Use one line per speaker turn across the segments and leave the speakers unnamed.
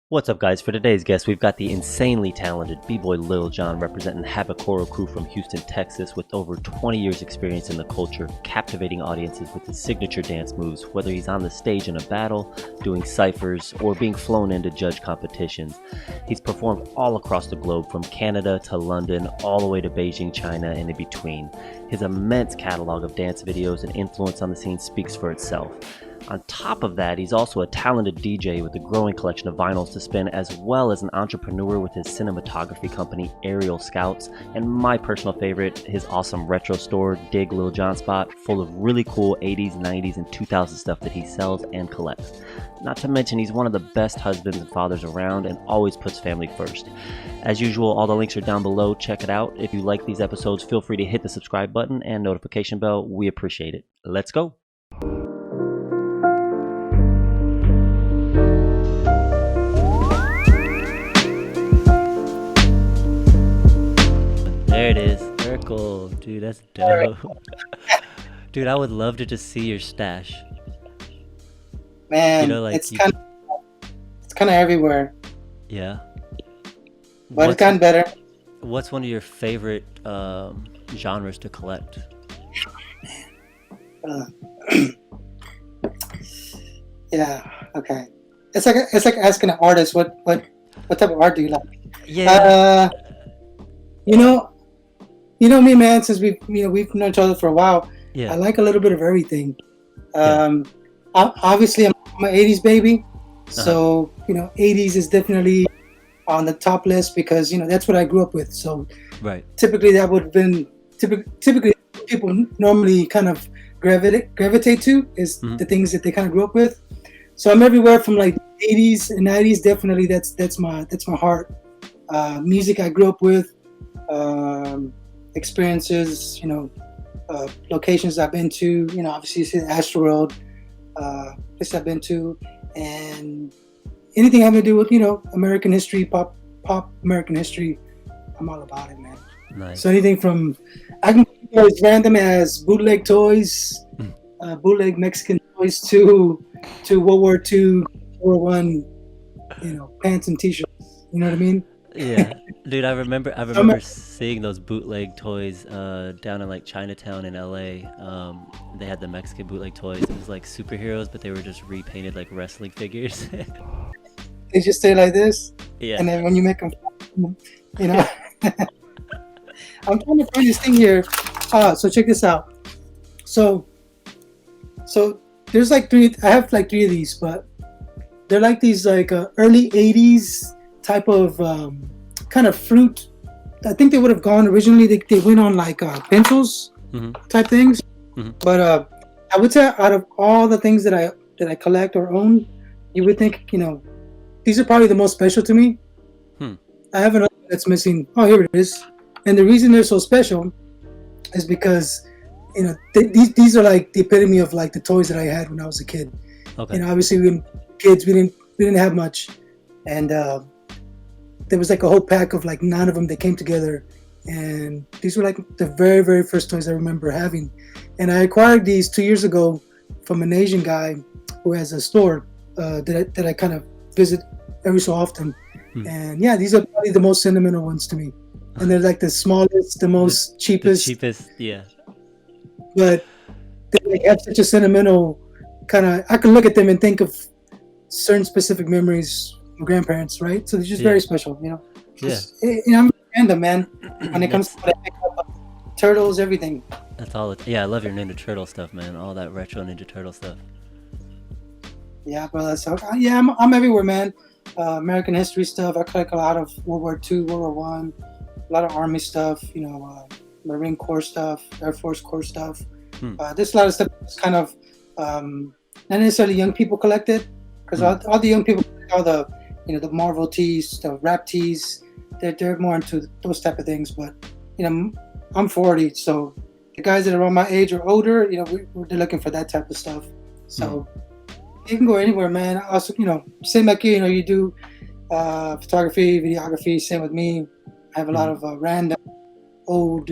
What's up, guys? For today's guest, we've got the insanely talented B-Boy Lil John representing Havikoro crew from Houston, Texas, with over 20 years experience in the culture, captivating audiences with his signature dance moves, whether he's on the stage in a battle, doing cyphers, or being flown in to judge competitions. He's performed all across the globe, from Canada to London, all the way to Beijing, China, and in between. His immense catalog of dance videos and influence on the scene speaks for itself. On top of that, he's also a talented DJ with a growing collection of vinyls to spin, as well as an entrepreneur with his cinematography company, Aerial Scouts, and my personal favorite, his awesome retro store, DigLilJohnspot, full of really cool 80s, 90s, and 2000s stuff that he sells and collects. Not to mention, he's one of the best husbands and fathers around and always puts family first. As usual, all the links are down below. Check it out. If you like these episodes, feel free to hit the subscribe button and notification bell. We appreciate it. Let's go. There it is. Circle. Dude, that's dope. Dude, I would love to just see your stash.
Man,
You know, like
it's kind of everywhere,
yeah.
but it's
What's
gotten better.
what's one of your favorite genres to collect?
Uh, yeah, okay. It's like asking an artist what type of art do you like?
Yeah.
Uh, you know, me, man. Since we've known each other for a while, I
Yeah.
like a little bit of everything.
Yeah.
Um, Obviously, I'm an '80s baby,
Uh-huh.
so '80s is definitely on the top list because that's what I grew up with. So
Right.
typically that would have been typically people normally kind of gravitate to is
Mhm.
the things that they kind of grew up with. So I'm everywhere from like 80s and 90s. Definitely, that's my heart. Music I grew up with, experiences, locations I've been to. Obviously, you see the Astroworld, places I've been to, and anything having to do with American history, pop American history. I'm all about it, man.
Nice.
So anything from I can go as random as bootleg toys,
Mm.
bootleg Mexican toys to World War II, World War One, pants and T-shirts. You know what I mean?
Yeah. Dude, I
So
remember seeing those bootleg toys down in like Chinatown in LA. They had the Mexican bootleg toys. It was like superheroes, but they were just repainted like wrestling figures.
they just stay like this,
Yeah.
and then when you make them, you know. I'm trying to find this thing here. So check this out. So there's like three. I have like three of these, but they're like these like early '80s type of kind of fruit. I think they would have gone originally. They went on like pencils
Mhm.
type things.
Mhm.
But I would say out of all the things that I collect or own, you would think these are probably the most special to me.
Hmm.
I have another one that's missing. Oh, here it is. And the reason they're so special is because these are like the epitome of like the toys that I had when I was a kid.
Okay.
Obviously, we didn't have much, and there was like a whole pack of like 9 of them that came together, and these were like the very very first toys I remember having. And I acquired these 2 years ago from an Asian guy who has a store that I kind of visit every so often.
Hmm.
And yeah, these are probably the most sentimental ones to me, and they're like the smallest, the most
The
cheapest,
cheapest. Yeah.
but they like have such a sentimental kind of. I can look at them and think of certain specific memories from grandparents, right? So they're just
Yeah.
very special,
Yeah.
I'm random, man. When it comes
That's
to what I pick up, turtles, everything.
that's all. Yeah, I love your Ninja Turtle stuff, man. All that retro Ninja Turtle stuff.
Yeah, brother. So yeah, I'm everywhere, man. American history stuff. I collect a lot of World War II, World War One, a lot of Army stuff. Marine Corps stuff, Air Force Corps stuff.
Hmm.
There's a lot of stuff that's kind of not necessarily young people collected, because all the young people collect all the the Marvel tees, the rap tees. They're more into those type of things. But I'm 40, so the guys that are around my age or older, they're looking for that type of stuff. So. You can go anywhere, man. Also, same like you do photography, videography. Same with me. I have a lot of random old,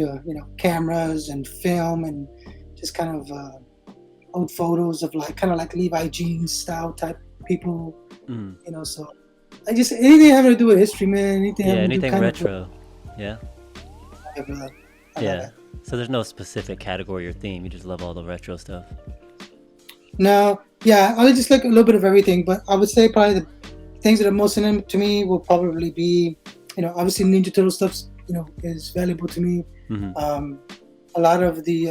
cameras and film and just kind of old photos of like kind of like Levi jeans style type people.
Mm.
So I just anything having to do with history, man. Anything
Yeah,
having to do
anything
kind
retro. Yeah.
of. I love
Yeah.
it.
So there's no specific category or theme. You just love all the retro stuff.
No, yeah, I just like a little bit of everything, but I would say probably the things that are most in to me will probably be, obviously Ninja Turtle stuff, is valuable to me.
Hmm.
A lot of the,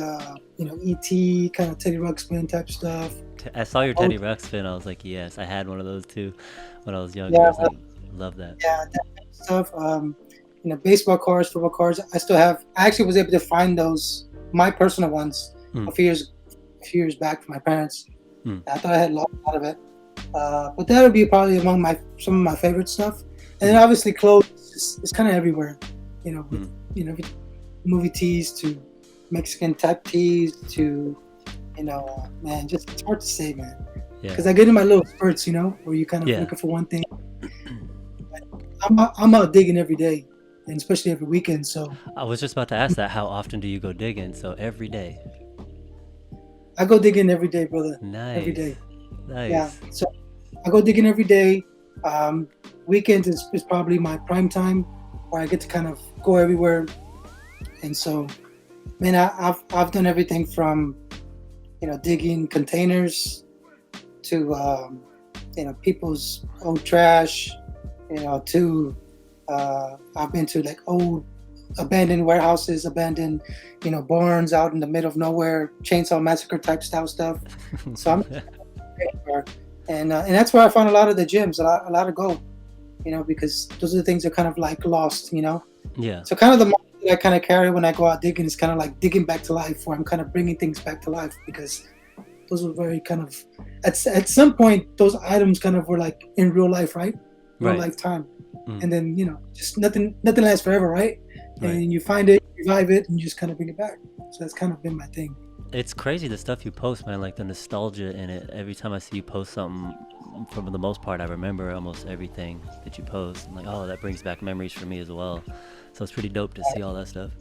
ET kind of Teddy Ruxpin type stuff.
I saw your
Oh,
Teddy Ruxpin. I was like, yes, I had one of those too when I was younger. I
yeah,
was like, love that.
yeah, that type of stuff. Baseball cards, football cards. I still have. I actually was able to find those, my personal ones,
Mm.
a few years back from my parents.
Mm.
I thought I had lost a lot of it. But that would be probably among some of my favorite stuff. And then obviously clothes is kind of everywhere, with, movie tees to Mexican type tees to, man, just it's hard to say, man.
Yeah.
Because I get in my little spurts, where you kind of looking for one thing. I'm out digging every day, and especially every weekend. So
I was just about to ask that. How often do you go digging? So every day.
I go digging every day, brother.
Nice.
Every day.
Nice.
Yeah. So I go digging every day. Weekends is probably my prime time where I get to kind of go everywhere. And so, man, I've done everything from, digging containers to, people's old trash, to I've been to like old abandoned warehouses, abandoned, barns out in the middle of nowhere, Chainsaw Massacre type style stuff. So I'm everywhere. And that's where I found a lot of the gems, a lot of gold, because those are the things that are kind of like lost,
Yeah.
So kind of the model that I kind of carry when I go out digging is kind of like digging back to life, where I'm kind of bringing things back to life, because those were very kind of, at some point, those items kind of were like in real life, right? Real lifetime. And then, just nothing lasts forever, right? And you find it, revive it, and you just kind of bring it back. So that's kind of been my thing.
It's crazy the stuff you post, man, like the nostalgia in it. Every time I see you post something, for the most part, I remember almost everything that you post. I'm like, oh, that brings back memories for me as well. So it's pretty dope to see all that stuff.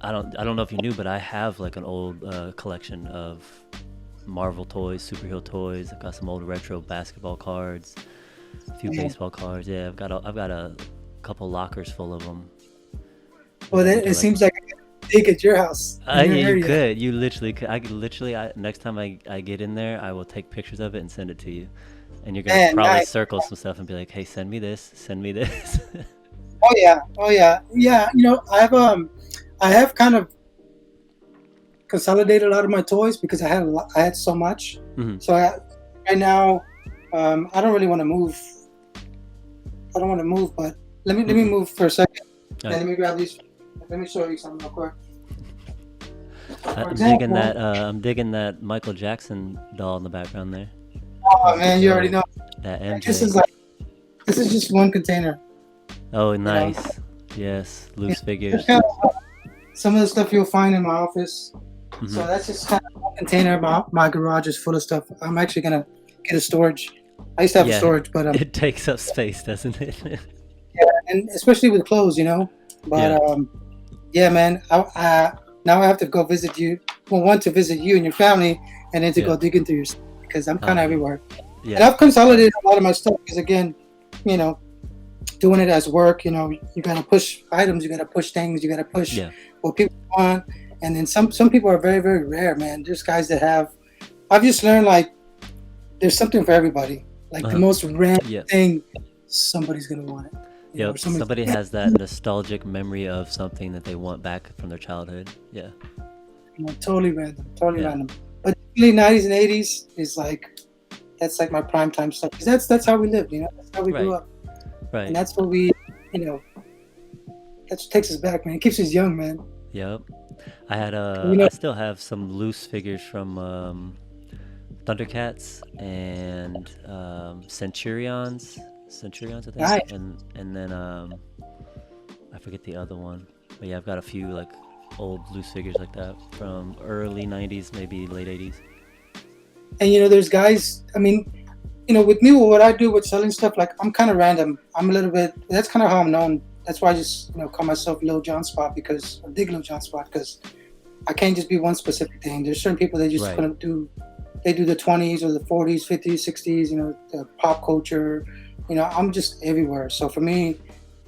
I don't know if you knew, but I have like an old collection of Marvel toys, superhero toys. I've got some old retro basketball cards, a few baseball cards. Yeah, I've got a couple lockers full of them.
Well, it seems like I can dig at your house.
You could. You literally could. I could literally. Next time I get in there, I will take pictures of it and send it to you. And you're gonna probably circle some stuff and be like, "Hey, send me this. Send me this."
Oh yeah. I have kind of consolidated a lot of my toys because I had so much.
Mm-hmm.
So right now, I don't really want to move. I don't want to move, but let me move for a second.
Right.
Let me grab these. Let me show you something real quick.
I'm digging that Michael Jackson doll in the background there.
Oh man, you already know.
That MJ.
This is just one container.
Oh, nice. Yes, loose figures.
Some of the stuff you'll find in my office.
Mm-hmm.
So that's just kind of one container. My garage is full of stuff. I'm actually gonna get a storage. I used to have a storage, but
it takes up space, doesn't it?
Yeah, and especially with clothes, But yeah, man. Now I have to go visit you. Well, one to visit you and your family, and then to go dig into your stuff, because I'm kind of everywhere. Yeah. And I've consolidated a lot of my stuff because, again, doing it as work, you gotta push items, you gotta push things, you gotta push what people want. And then some people are very, very rare, man. There's guys that have. I've just learned, like, there's something for everybody. Like the most random thing, somebody's gonna want it.
Yep, somebody has that nostalgic memory of something that they want back from their childhood. Yeah.
Totally random. But the 90s and 80s is like, that's like my prime time stuff. Because that's how we lived, That's how we grew up.
Right.
And that's what we, that's what takes us back, man. It keeps us young, man.
Yep. I had I still have some loose figures from Thundercats and Centurions, I think.
Nice.
And then I forget the other one. But yeah, I've got a few like old loose figures like that from early 90s, maybe late 80s.
And there's guys, I mean, with me, what I do with selling stuff, like, I'm kind of random. I'm a little bit, that's kind of how I'm known. That's why I just, call myself DigLilJohnspot, because I can't just be one specific thing. There's certain people that just they do the 20s or the 40s, 50s, 60s, the pop culture, I'm just everywhere. So for me,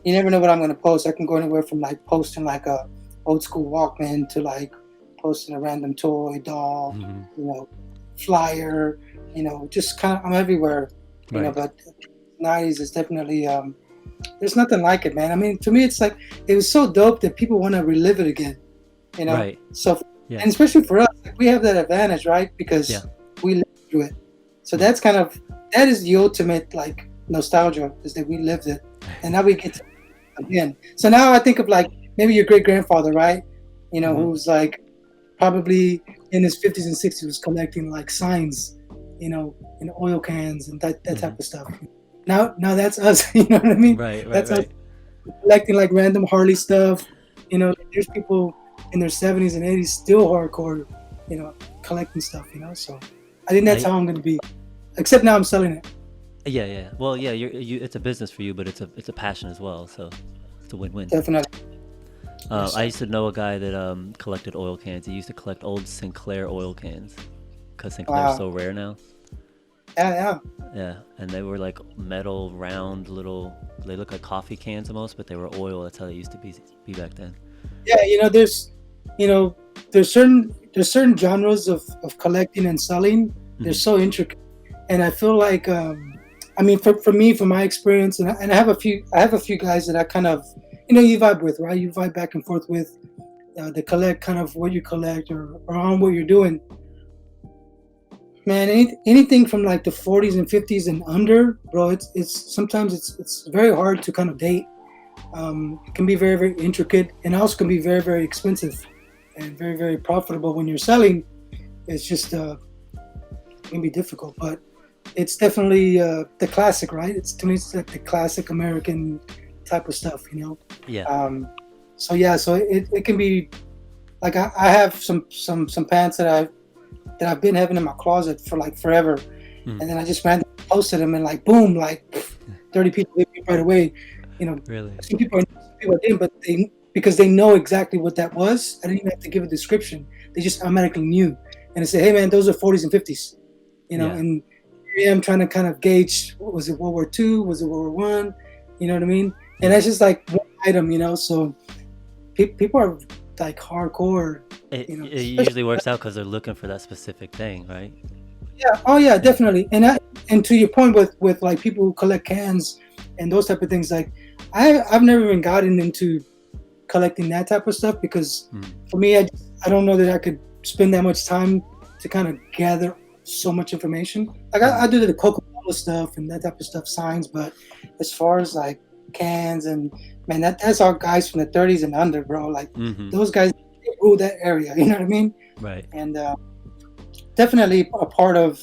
you never know what I'm gonna post. I can go anywhere from like posting like a old school Walkman to like posting a random toy, doll,
Hmm.
flyer. Just kind of I'm everywhere.
Right.
But 90s is definitely there's nothing like it, man. I mean, to me, it's like it was so dope that people want to relive it again.
Right.
So,
Yeah.
and especially for us, like, we have that advantage, right?
Yeah.
Because we lived through it. So
Mm.
that is the ultimate like nostalgia, is that we lived it, and now we get to again. So now I think of like maybe your great grandfather, right?
Mhm.
Who's like probably in his 50s and 60s was collecting like signs, in oil cans and that
Mhm.
type of stuff. Now that's us. You know what I mean?
Right. Right.
That's us
Right.
collecting like random Harley stuff. There's people in their 70s and 80s still hardcore, collecting stuff. So I think that's
I
how I'm gonna be. Except now I'm selling it.
Yeah. Yeah. Well, yeah. You. It's a business for you, but it's a passion as well. So it's a win-win.
Definitely. Yes,
I
sir.
used to know a guy that collected oil cans. He used to collect old Sinclair oil cans because Sinclair's
Wow.
so rare now.
Yeah, yeah.
Yeah, and they were like metal, round, little. They look like coffee cans almost, but they were oil. That's how they used to be back then.
Yeah, you know, there's certain genres of collecting and selling. They're
Hmm.
so intricate, and I feel like, I mean, for me, from my experience, and I have a few guys that I kind of, you vibe with, right? You vibe back and forth with, they collect kind of what you collect or on what you're doing. Man, anything from like the 40s and 50s and under, bro. It's sometimes it's very hard to kind of date. It can be very, very intricate, and also can be very, very expensive and very, very profitable when you're selling. It's just it can be difficult, but it's definitely the classic, right? It's, to me, it's like the classic American type of stuff.
Yeah.
So yeah, so it can be like I have some pants that I've been having in my closet for like forever,
Mm.
and then I just randomly posted them, and like boom, like 30 people hit me right away.
Really?
Some people didn't, but because they know exactly what that was. I didn't even have to give a description. They just automatically knew, and they say, "Hey, man, those are 40s and 50s."
Yeah.
And here I am trying to kind of gauge, what was it, World War II? Was it World War One? You know what I mean? And
Yeah.
that's just like one item. So people are like hardcore.
It
Especially,
usually works out because they're looking for that specific thing, right?
yeah. Oh yeah, definitely. And to your point with like people who collect cans and those type of things, like I've never even gotten into collecting that type of stuff, because
Mm.
for me, I don't know that I could spend that much time to kind of gather so much information. Like I
Mm.
do the Coca-Cola stuff and that type of stuff, signs, but as far as like cans and, man, that's all guys from the 30s and under, bro. Like
Mm-hmm.
those guys, they rule that area. You know what I mean?
Right.
And definitely a part of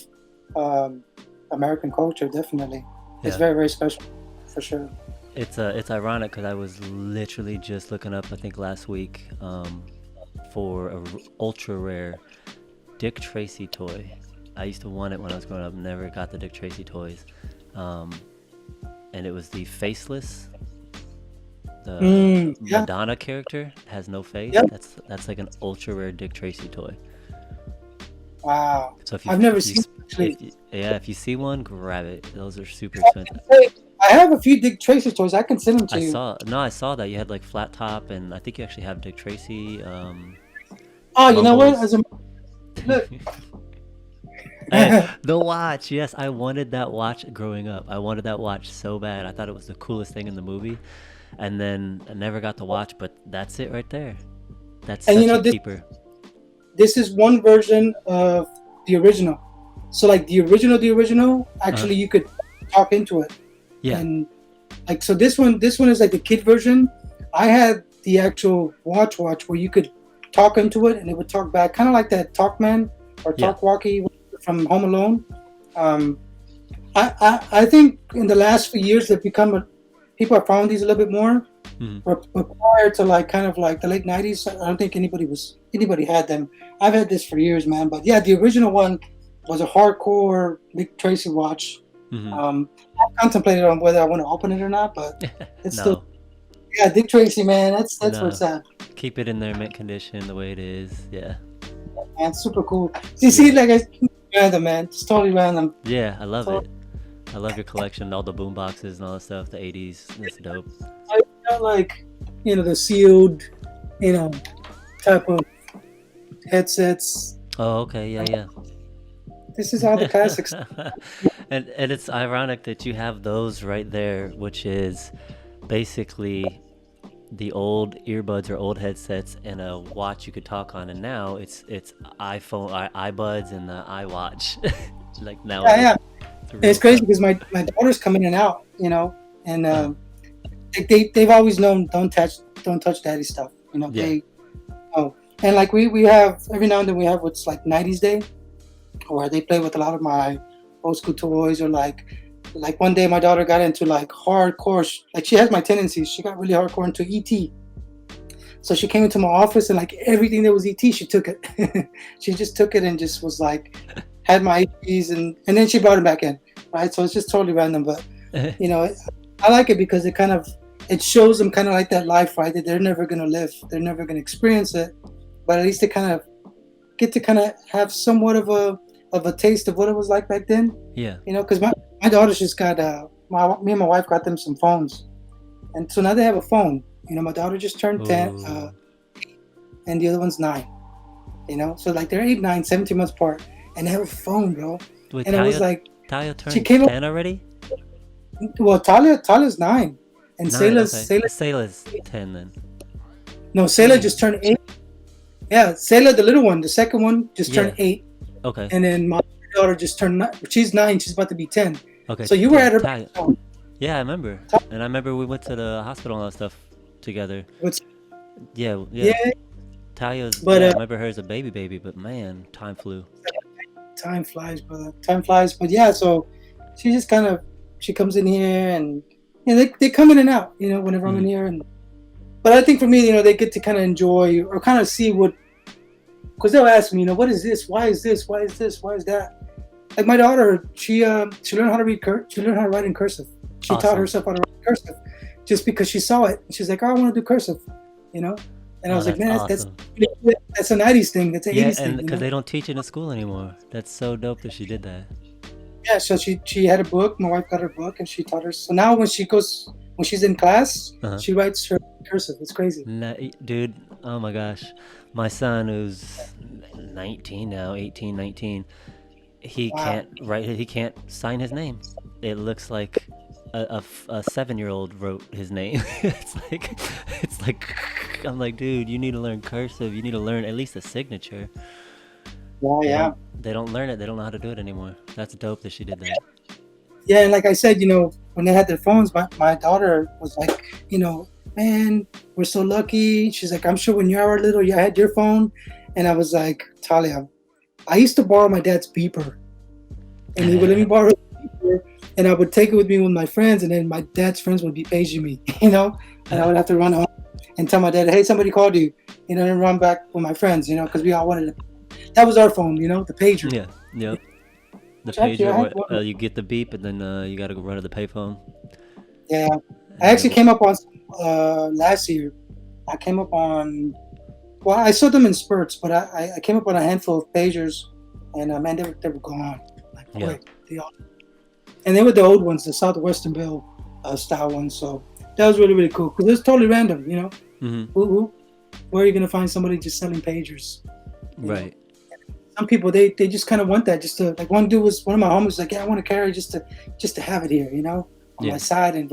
um, American culture. Definitely, it's
Yeah.
very, very special, for sure.
It's ironic because I was literally just looking up, I think last week, for a ultra rare Dick Tracy toy. I used to want it when I was growing up. Never got the Dick Tracy toys, um, and it was the faceless, the
Yeah,
Madonna character has no face.
yeah.
That's like an ultra rare Dick Tracy toy.
Wow.
So
I've never seen it, actually.
if you see one, grab it. Those are super
I
expensive.
say, I have a few Dick Tracy toys. I can send them to
I
you.
saw no, I saw that you had like flat top, and I think you actually have Dick Tracy.
Oh, you know what?
Mumbles.
Look.
Hey, the watch. Yes, I wanted that watch growing up. I wanted that watch so bad. I thought it was the coolest thing in the movie, and then I never got the watch. But that's it right there. That's
And
such a
this
keeper.
this is one version of the original. So like the original,
Uh,
actually you could talk into it.
yeah,
And like, so this one is like the kid version. I had the actual watch where you could talk into it and it would talk back, kind of like that Talkman or
yeah.
Talk Walkie from Home Alone. Um, I think in the last few years they've become people have found these a little bit more.
Hmm.
But prior to like kind of like the late '90s, I don't think anybody had them. I've had this for years, man. But yeah, the original one was a hardcore Dick Tracy watch.
Hmm.
I contemplated on whether I want to open it or not, but it's still,
No,
yeah, Dick Tracy, man. That's where
no.
it's at.
Keep it in their mint condition the way it is. Yeah,
Man, super cool. You see,
yeah,
like, random, man. It's totally random.
yeah. I love
So,
it. I love your collection, all the boom boxes and all that stuff. The '80s, that's dope.
I got like, the sealed, you know, type of headsets.
Oh, okay, yeah,
This is all the classics.
yeah. And it's ironic that you have those right there, which is basically the old earbuds or old headsets and a watch you could talk on, and now it's iPhone, iBuds, and the iWatch. Like now,
Yeah, yeah.
it's
And
real
it's crazy
stuff.
because my daughters come in and out, and
Uh,
they've always known don't touch daddy stuff.
yeah.
And like we have every now and then we have what's like 90s day, where they play with a lot of my old school toys, or like one day my daughter got into like hardcore, like she has my tendencies. She got really hardcore into ET. So she came into my office and like everything that was ET, she took it. She just took it and just was like, had my ETs, and then she brought it back in, right? So it's just totally random, but I like it because it shows them kind of like that life, right? That they're never gonna live, they're never gonna experience it, but at least they kind of get to kind of have somewhat of a taste of what it was like back then.
Yeah.
Because my daughters just got me and my wife got them some phones, and so now they have a phone. My daughter just turned 10,
Ooh.
and the other one's 9. So like they're 8, 9, 17 months apart, and they have a phone, bro.
Wait,
And it was like
Tayo
she
turned
came up.
10 already?
Well, Talia's 9, and
9,
Sayla's
okay.
Sayla.
Sayla's 10 then.
No, Sayla
Dang.
just turned 8. Yeah, Sayla, the little one, the second one, just turned
Yeah.
8,
Okay.
and then my daughter just turned 9. She's 9. She's about to be 10.
Okay.
So you were
yeah,
at her
Tayo.
phone.
Yeah, I remember. And I remember we went to the hospital and all that stuff together.
What's
Yeah.
yeah,
Tayo's,
but
yeah, I remember her as a baby, but man, time flew.
time flies, brother. Time flies. But yeah, so she just she comes in here, and they come in and out, whenever I'm in here. But I think for me, they get to kind of enjoy or kind of see because they'll ask me, what is this? Why is this? Why is this? Why is that? Like my daughter, she learned how to read she learned how to write in cursive. She taught
Awesome.
herself how to write in cursive just because she saw it. She's like, oh, I want to do cursive, And I was like, man,
That's awesome.
that's a 90s thing. That's an
Yeah,
80s
and
thing.
because they don't teach it in school anymore. That's so dope that she did that.
Yeah, so she had a book. My wife got her book, and she taught her. So now when she's in class,
Uh-huh.
she writes her cursive. It's crazy.
Dude, oh my gosh. My son, who's 19 now, 18, 19, he
Wow.
can't write, he can't sign his name. It looks like a 7-year-old wrote his name. it's like, I'm like, dude, you need to learn cursive. You need to learn at least a signature.
Yeah, yeah.
They don't learn it. They don't know how to do it anymore. That's dope that she did that.
Yeah, and like I said, when they had their phones, my daughter was like, man, we're so lucky. She's like, I'm sure when you were little, you had your phone. And I was like, Talia, I used to borrow my dad's beeper. And he would let me borrow his beeper, and I would take it with me with my friends, and then my dad's friends would be paging me, and I would have to run home and tell my dad, hey, somebody called you, and run back with my friends, because we all wanted it. That was our phone, the pager.
Yeah, yep. The
Actually, I had
pager,
one.
you get the beep, and then you got to go run to the payphone.
Yeah, I actually came up on last year. I came up on, well, I saw them in spurts, but I came up on a handful of pagers, and man, they were gone. Like,
Yeah.
And they were the old ones, the Southwestern Bell style ones. So that was really, really cool because it was totally random.
Mm-hmm.
Where are you gonna find somebody just selling pagers?
Right.
Some people they just kind of want that, just to, like, one of my homies was like, yeah, I want to carry just to have it here, on
Yeah.
my side, and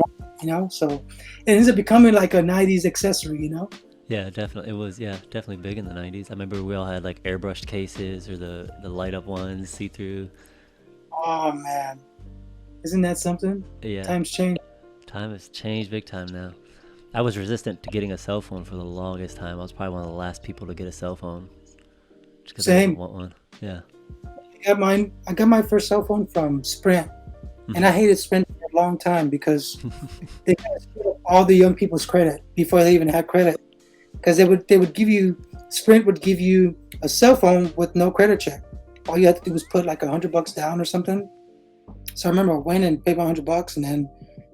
so it ends up becoming like a 90s accessory,
Yeah, definitely. It was, definitely big in the 90s. I remember we all had like airbrushed cases or the light up ones, see through.
Oh man, isn't that something?
Yeah.
Times change.
Time has changed big time now. I was resistant to getting a cell phone for the longest time. I was probably one of the last people to get a cell phone. Just because I
Same.
didn't want one. Yeah.
I got my first cell phone from Sprint, and I hated Sprint for a long time because they kind of screwed up all the young people's credit before they even had credit. Because they would give you, Sprint would give you a cell phone with no credit check. All you had to do was put like $100 down or something. So I remember I went and paid my $100, and then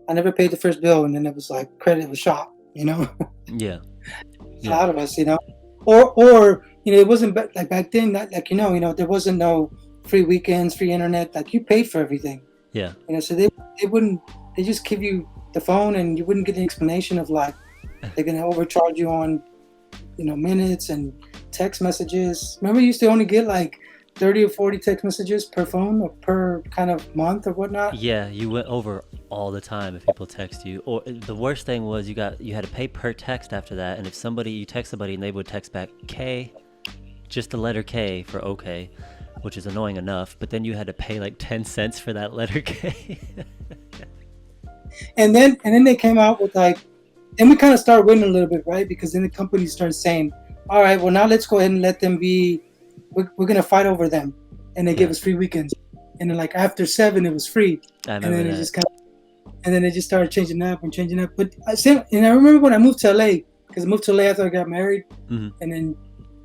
I never paid the first bill, and then it was like credit was shot.
Yeah.
A lot of us, or it wasn't like back then. Not like there wasn't no free weekends, free internet. Like you paid for everything.
Yeah.
So they wouldn't, they just give you the phone and you wouldn't get an explanation of like they're gonna overcharge you on minutes and text messages. Remember, you used to only get like 30 or 40 text messages per phone or per kind of month or whatnot.
Yeah, you went over all the time if people text you. Or the worst thing was you had to pay per text after that, and if you text somebody and they would text back K, just the letter K for okay, which is annoying enough, but then you had to pay like 10 cents for that letter K.
And then they came out with like, and we kind of started winning a little bit, right? Because then the companies started saying, all right, well, now let's go ahead and let them be, we're going to fight over them. And they give us free weekends. And then like after 7, it was free.
I
And
remember
then
that.
it just kind of, and then they just started changing up. But I remember when I moved to LA, because I moved to LA after I got married.
Mm-hmm.
And then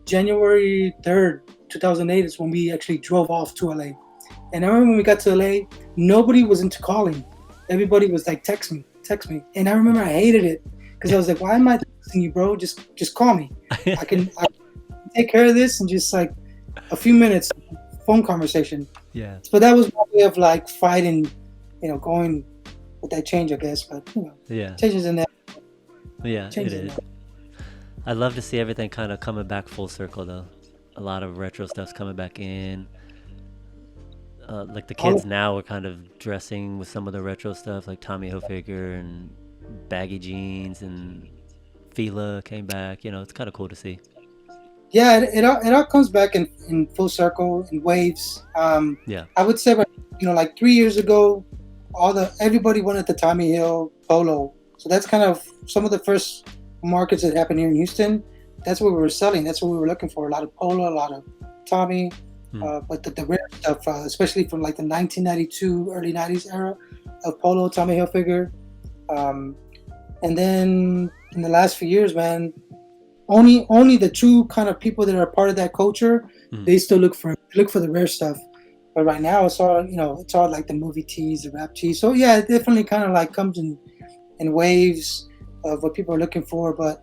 January 3rd, 2008 is when we actually drove off to LA. And I remember when we got to LA, nobody was into calling. Everybody was like, text me. And I remember I hated it because I was like, why am I texting you, bro? Just call me. I can take care of this in just like a few minutes, phone conversation.
Yeah.
But that was my way of like fighting, going with that change, I guess. But,
Yeah.
changes in that.
Yeah, it is. I'd love to see everything kind of coming back full circle, though. A lot of retro stuff's coming back in. Like the kids now are kind of dressing with some of the retro stuff, like Tommy Hilfiger and baggy jeans, and Fila came back. It's kind of cool to see.
Yeah, it all comes back in full circle in waves.
Yeah.
I would say, like 3 years ago, everybody wanted the Tommy Hill polo. So that's kind of some of the first markets that happened here in Houston. That's what we were selling. That's what we were looking for. A lot of polo, a lot of Tommy. But the rare stuff, especially from like the 1992, early 90s era of polo, Tommy Hilfiger. And then in the last few years, man, only the true kind of people that are part of that culture, they still look for the rare stuff. But right now, it's all it's all like the movie tees, the rap tees. So yeah, it definitely kind of like comes in waves of what people are looking for. But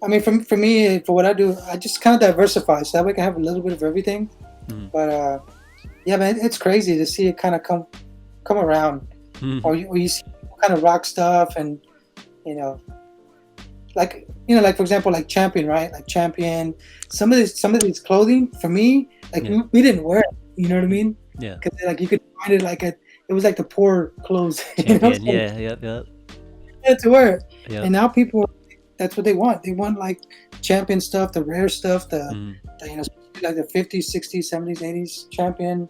I mean, for me, for what I do, I just kind of diversify so that way I can have a little bit of everything. But yeah, man, it's crazy to see it kind of come around, or you see kind of rock stuff, and like for example, like Champion, right? Like Champion, some of these clothing for me, like we didn't wear it. You know what I mean?
Yeah.
Because like you could find it like it was like the poor clothes.
Champion,
So,
yeah, yep.
to wear it.
Yep.
And now people, that's what they want. They want like Champion stuff, the rare stuff, the like the 50s, 60s, 70s, 80s Champion.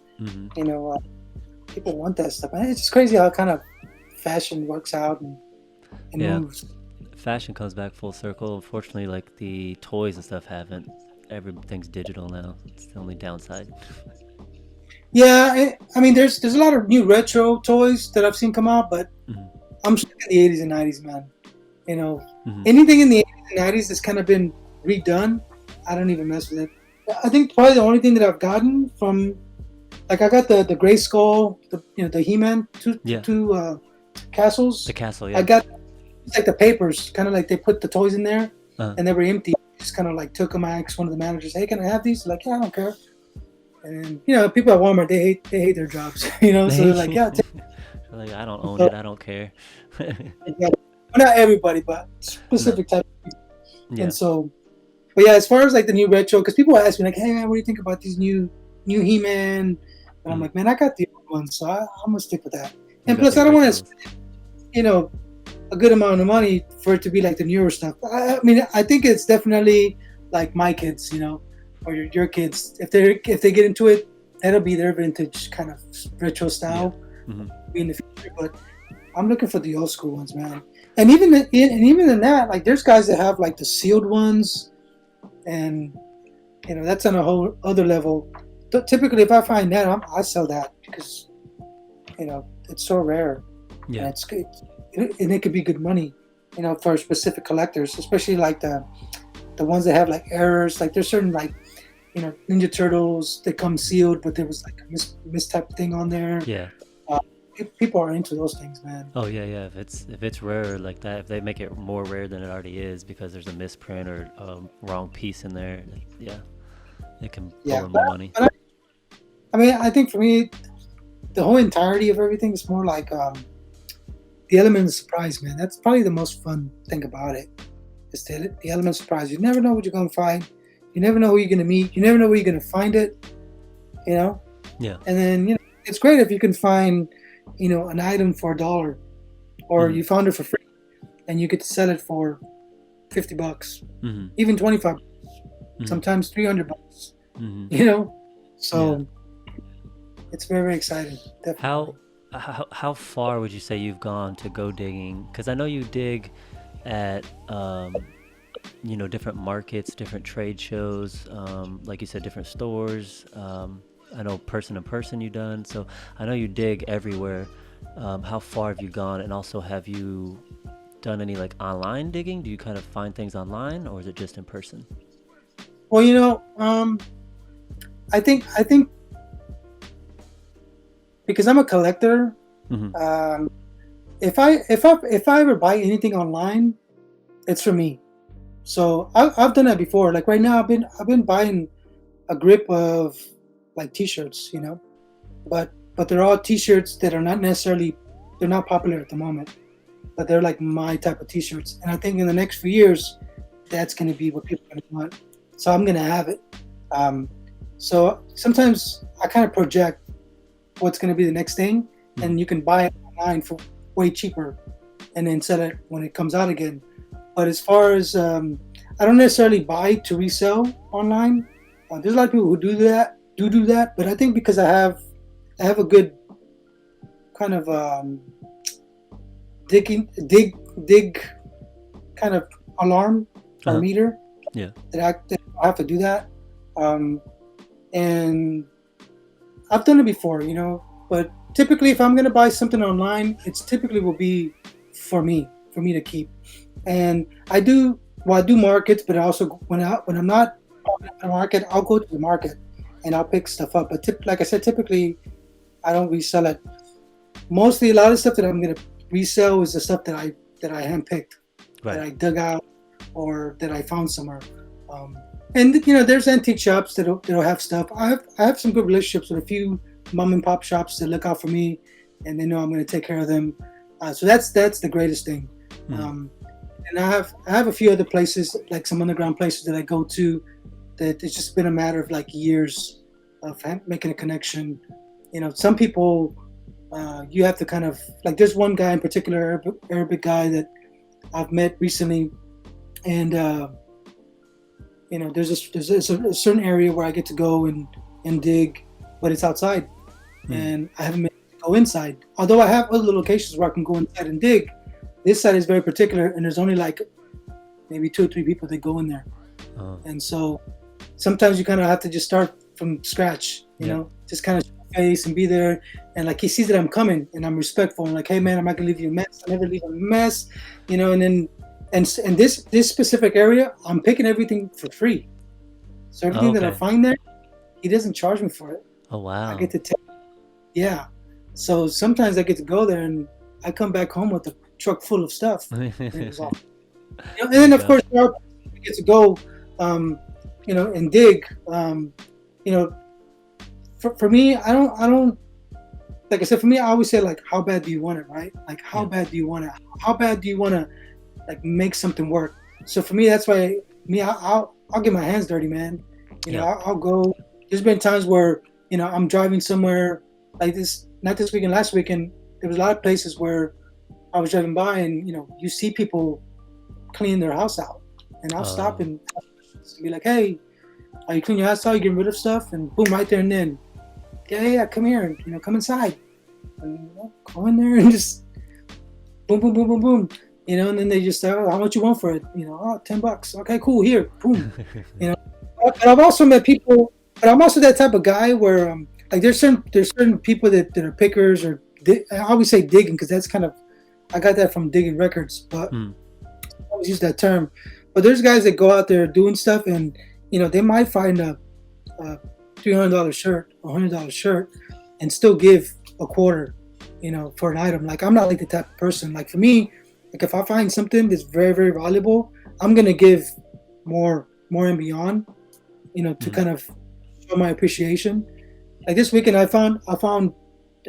People want that stuff. And it's just crazy how kind of fashion works out and moves.
Fashion comes back full circle. Unfortunately, like the toys and stuff haven't. Everything's digital now. It's the only downside.
Yeah, I mean, there's a lot of new retro toys that I've seen come out, but I'm stuck in the 80s and 90s, man. Anything in the 80s and 90s that's kind of been redone, I don't even mess with it. I think probably the only thing that I've gotten from, like, I got the Gray Skull, the He-Man two castles.
The castle, yeah.
I got it's like the papers, kind of like they put the toys in there and they were empty. Just kind of like took them. I asked one of the managers, "Hey, can I have these?" Like, yeah, I don't care. And people at Walmart, they hate their jobs, so they're like, yeah.
Like, I don't own it. I don't care.
Well, not everybody, but specific type of people.
Yeah.
And so, but yeah, as far as like the new retro, because people ask me like, "Hey man, what do you think about these new He-Man?" And I'm like, "Man, I got the old ones, so I'm gonna stick with that." And plus, I don't want to spend, a good amount of money for it to be like the newer stuff. I mean, I think it's definitely like my kids, or your kids. If they get into it, that'll be their vintage kind of retro style in the future. But I'm looking for the old school ones, man. And even in that, like there's guys that have like the sealed ones, and that's on a whole other level. Typically, if I find that, I sell that because it's so rare.
Yeah,
and it's good. And it could be good money, for specific collectors, especially like the ones that have like errors. Like there's certain like, Ninja Turtles that come sealed, but there was like a mistype thing on there.
Yeah.
People are into those things, man.
Oh yeah. If it's rare like that, if they make it more rare than it already is because there's a misprint or a wrong piece in there, it can pull in more money.
But I mean, I think for me, the whole entirety of everything is more like the element of surprise, man. That's probably the most fun thing about it. Is the element of surprise. You never know what you're gonna find. You never know who you're gonna meet. You never know where you're gonna find it. You know.
Yeah.
And then it's great if you can find an item for $1, or you found it for free, and you get to sell it for $50, even $25, sometimes $300. So it's very, very exciting. Definitely.
How far would you say you've gone to go digging? Because I know you dig at different markets, different trade shows, like you said, different stores. I know person to person you've done, so I know you dig everywhere. How far have you gone, and also have you done any like online digging? Do you kind of find things online, or is it just in person?
Well, I think because I'm a collector, if I ever buy anything online, it's for me. So I've done that before. Like right now, I've been buying a grip of like T-shirts, but they're all T-shirts that are not necessarily, they're not popular at the moment, but they're like my type of T-shirts. And I think in the next few years, that's going to be what people are going to want. So I'm going to have it. So sometimes I kind of project what's going to be the next thing, and you can buy it online for way cheaper and then sell it when it comes out again. But as far as, I don't necessarily buy to resell online. There's a lot of people who do that, but I think because I have a good kind of dig kind of alarm or meter, that I have to do that. And I've done it before, but typically if I'm going to buy something online, it's typically will be for me to keep. And I do markets, but also when I'm not in a market, I'll go to the market and I'll pick stuff up. But like I said, typically I don't resell it. Mostly a lot of stuff that I'm going to resell is the stuff that I handpicked, that I dug out, or that I found somewhere. And there's antique shops that'll have stuff. I have some good relationships with a few mom and pop shops that look out for me, and they know I'm going to take care of them. So that's the greatest thing. And I have a few other places, like some underground places that I go to, that it's just been a matter of like years of making a connection. Some people you have to kind of like. There's one guy in particular, Arabic guy that I've met recently, and there's a certain area where I get to go and dig, but it's outside, and I haven't been able to go inside. Although I have other locations where I can go inside and dig. This side is very particular, and there's only like maybe 2 or 3 people that go in there, and so sometimes you kind of have to just start from scratch. Just kind of show your face and be there, and like he sees that I'm coming, and I'm respectful, and like, hey man, I'm not gonna leave you a mess. I never leave a mess, and then. And this specific area, I'm picking everything for free. So everything that I find there, he doesn't charge me for it.
Oh wow!
I get to take. Yeah. So sometimes I get to go there, and I come back home with a truck full of stuff. And then of course I get to go, and dig. For me, I don't. Like I said, for me, I always say like, how bad do you want it, right? Like how bad do you want it? How bad do you want to? Like make something work. So for me, that's why I'll get my hands dirty, man. I'll go. There's been times where I'm driving somewhere like this. Not this weekend, last weekend. There was a lot of places where I was driving by, and you see people cleaning their house out, and I'll stop and be like, "Hey, are you cleaning your house out? You getting rid of stuff?" And boom, right there and then, yeah, come here, and come inside, and go in there and just boom, boom, boom, boom, boom. And then they just say, "Oh, how much you want for it?" $10. Okay, cool. Here, boom. But I've also met people. But I'm also that type of guy where, like, there's certain people that are pickers, or I always say digging because that's kind of, I got that from digging records, but I always use that term. But there's guys that go out there doing stuff, and they might find a $300 shirt, $100 shirt, and still give a quarter, for an item. Like I'm not like the type of person. Like for me. Like if I find something that's very, very valuable, I'm gonna give more and beyond, to kind of show my appreciation. Like this weekend, I found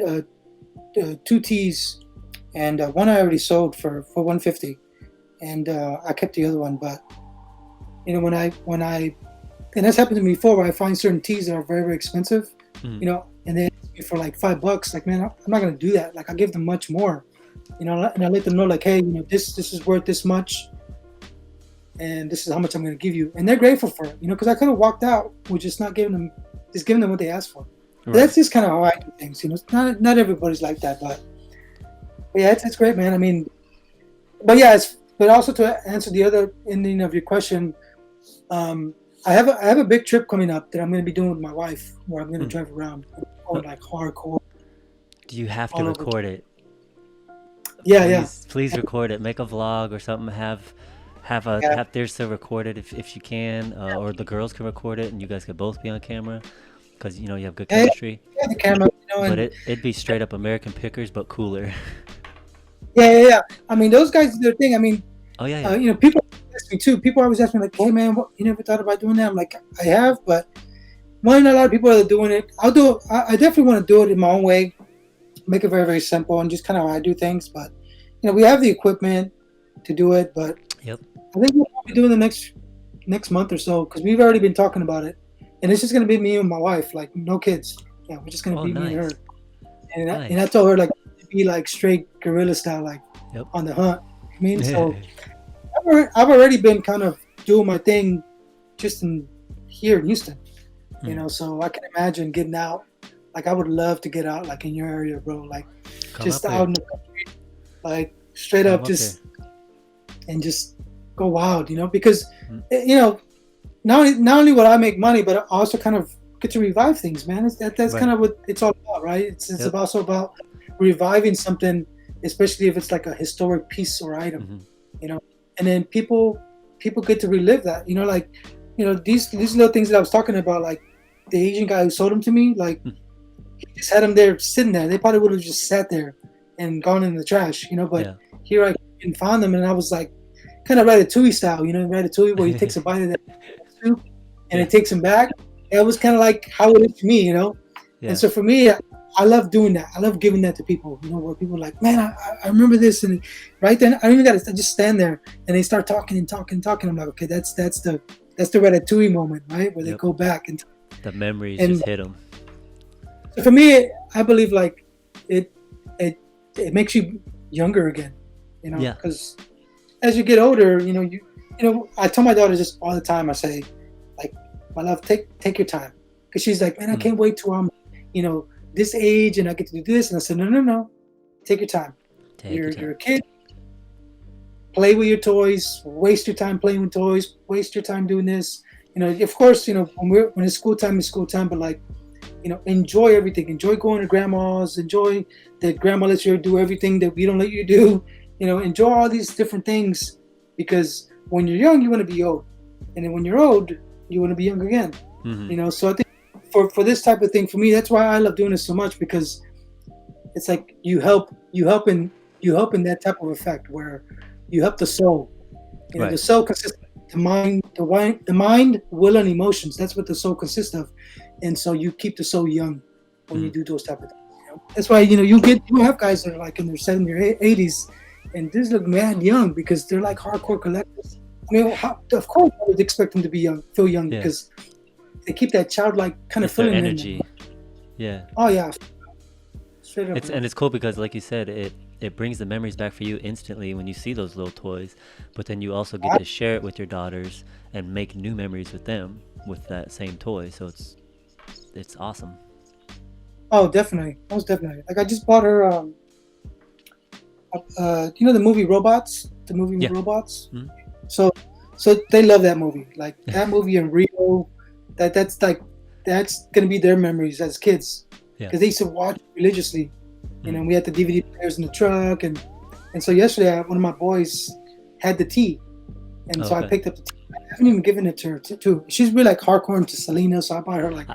uh, two tees, and one I already sold for 150, and I kept the other one. But when I and that's happened to me before, where I find certain tees that are very, very expensive,
Mm.
and they ask me for like $5. Like, man, I'm not gonna do that. Like, I give them much more, and I let them know, like, hey, this is worth this much, and this is how much I'm gonna give you, and they're grateful for it, because I could have walked out with just giving them what they asked for.
Right.
That's just kind of how I do things, Not everybody's like that, but yeah, it's great, man. I mean, but yeah, but also to answer the other ending of your question. I have a big trip coming up that I'm going to be doing with my wife, where I'm going to drive around, going like hardcore.
Do you have to record it?
Yeah,
Please record it. Make a vlog or something. Have Thirsa record it if you can, or the girls can record it, and you guys could both be on camera, because you have good chemistry.
Yeah, the camera.
But it'd be straight up American Pickers, but cooler.
Yeah. I mean, those guys do their thing. I mean,
oh yeah.
People ask me too. People always ask me, like, hey man, you never thought about doing that? I'm like, I have, but a lot of people are doing it. I'll do it. I definitely want to do it in my own way, make it very, very simple, and just kind of how I do things. But we have the equipment to do it. But
yep,
I think we'll be doing the next month or so, because we've already been talking about it, and it's just going to be me and my wife, like no kids. Yeah, we're just going to be me and her. And I told her, like, to be like straight guerrilla style, like on the hunt. I mean, so I've already been kind of doing my thing just here in Houston, so I can imagine getting out. Like, I would love to get out, like in your area, bro, like just out in the country, like straight up just go wild, because not only would I make money, but I also kind of get to revive things, man. That's kind of what it's all about, right? It's also about reviving something, especially if it's like a historic piece or item, and then people get to relive that, like, these little things that I was talking about, like the Asian guy who sold them to me, like he just had them there sitting there. They probably would have just sat there and gone in the trash, but here I found them, and I was like, kind of Ratatouille style, Ratatouille, where he takes a bite of that soup and it takes him back. It was kind of like how it is to me, And so for me, I love doing that. I love giving that to people, where people are like, man, I remember this, and right then I don't even got to just stand there, and they start talking. I'm like, okay, that's the Ratatouille moment, right, where they go back and
the memories just hit them.
So for me, I believe like it makes you younger again, because as you get older, I tell my daughter just all the time. I say, like, my love, take your time, because she's like, man, I can't wait till I'm, this age and I get to do this. And I said, no, take your time. You're a kid. Play with your toys. Waste your time playing with toys. Waste your time doing this. Of course, when it's school time, it's school time. But like, enjoy everything. Enjoy going to grandma's. Enjoy that grandma lets you do everything that we don't let you do. Enjoy all these different things, because when you're young, you want to be old, and then when you're old, you want to be young again. So I think for this type of thing, for me, that's why I love doing this so much, because it's like you help in that type of effect where you help the soul. The soul consists of the mind, will, and emotions. That's what the soul consists of, and so you keep the soul young when you do those type of things. That's why you have guys that are like in their 70s or 80s, and these look mad young because they're like hardcore collectors. I mean, of course, I would expect them to be young, feel young, because they keep that childlike kind of feeling.
Energy. Yeah.
Oh yeah. Straight up.
And it's cool because, like you said, it brings the memories back for you instantly when you see those little toys, but then you also get to share it with your daughters and make new memories with them with that same toy. So it's awesome.
Oh, definitely, most definitely. Like, I just bought her. The movie Robots, Robots. Mm-hmm. So they love that movie. Like that movie in Rio, that's gonna be their memories as kids, because they used to watch religiously. We had the DVD players in the truck, and so yesterday one of my boys had the tea, and so I picked up the tea. I haven't even given it to her too. She's really like hardcore into Selena, so I bought her like.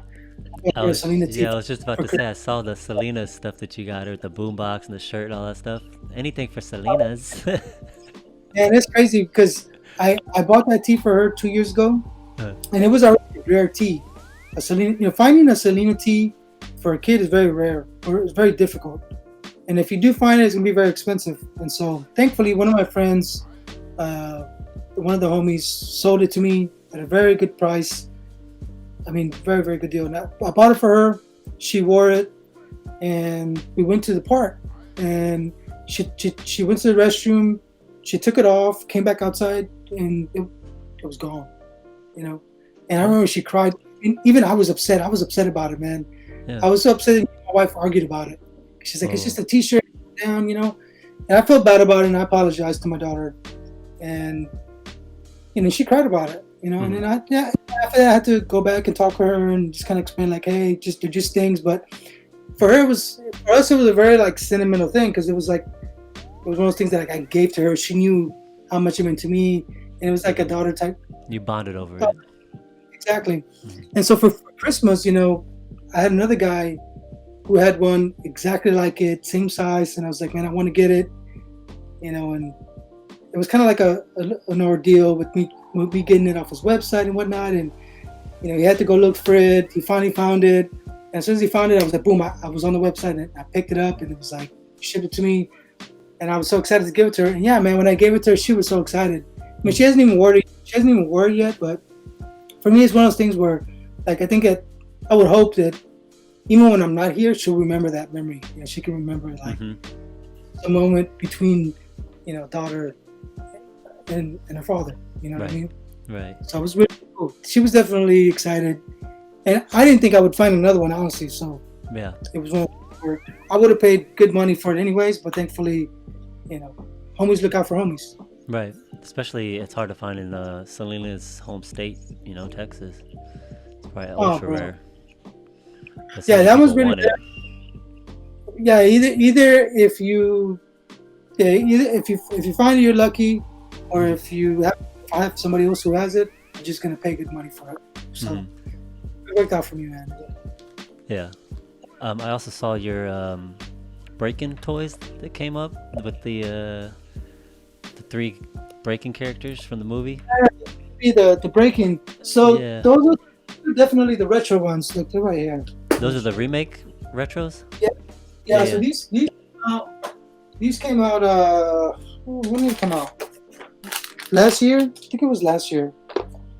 Selena tea. I was just about to say, I saw the Selena stuff that you got her, the boombox and the shirt and all that stuff. Anything for Selena's.
Yeah, that's crazy, because I bought that tea for her 2 years ago, and it was already a rare tea. A Selena, finding a Selena tea for a kid is very rare, or it's very difficult. And if you do find it, it's gonna be very expensive. And so, thankfully, one of my friends, one of the homies, sold it to me at a very good price. I mean, very, very good deal. And I bought it for her. She wore it, and we went to the park. And she went to the restroom. She took it off, came back outside, and it was gone. You know. And I remember she cried. And even I was upset. I was upset about it, man.
Yeah.
I was so upset that my wife argued about it. She's like, it's just a T-shirt down, you know. And I felt bad about it, and I apologized to my daughter. And she cried about it, you know. And then after that, I had to go back and talk to her and just kind of explain, like, hey, they're just things. But for us, it was a very like sentimental thing, because it was one of those things that like I gave to her. She knew how much it meant to me, and it was like a daughter type.
You bonded over it.
Exactly. And so for Christmas, I had another guy who had one exactly like it, same size, and I was like, man, I want to get it, and it was kind of like an ordeal with me getting it off his website and whatnot, and he had to go look for it. He finally found it, and as soon as he found it, I was like, boom, I was on the website, and I picked it up, and it was like, shipped it to me, and I was so excited to give it to her. And yeah, man, when I gave it to her, she was so excited. I mean, she hasn't even worn it yet, but for me, it's one of those things where, like, I think I would hope that even when I'm not here, she'll remember that memory. She can remember like the moment between, daughter and her father. You know what I mean?
Right.
So it was really cool. She was definitely excited, and I didn't think I would find another one, honestly. So
yeah,
it was one where I would have paid good money for it anyways. But thankfully, homies look out for homies.
Right. Especially, it's hard to find in Selena's home state, Texas. It's probably ultra rare.
Yeah, that was really rare. Yeah, either if you find it, you're lucky, or if you have somebody else who has it, you're just gonna pay good money for it. So it worked out for me, man.
Yeah. I also saw your break-in toys that came up with the 3 break-in characters from the movie.
The break-in. So those are definitely the retro ones. Look, they're right here.
Those are the remake retros?
Yeah. So these came out. When did it come out? Last year? I think it was last year.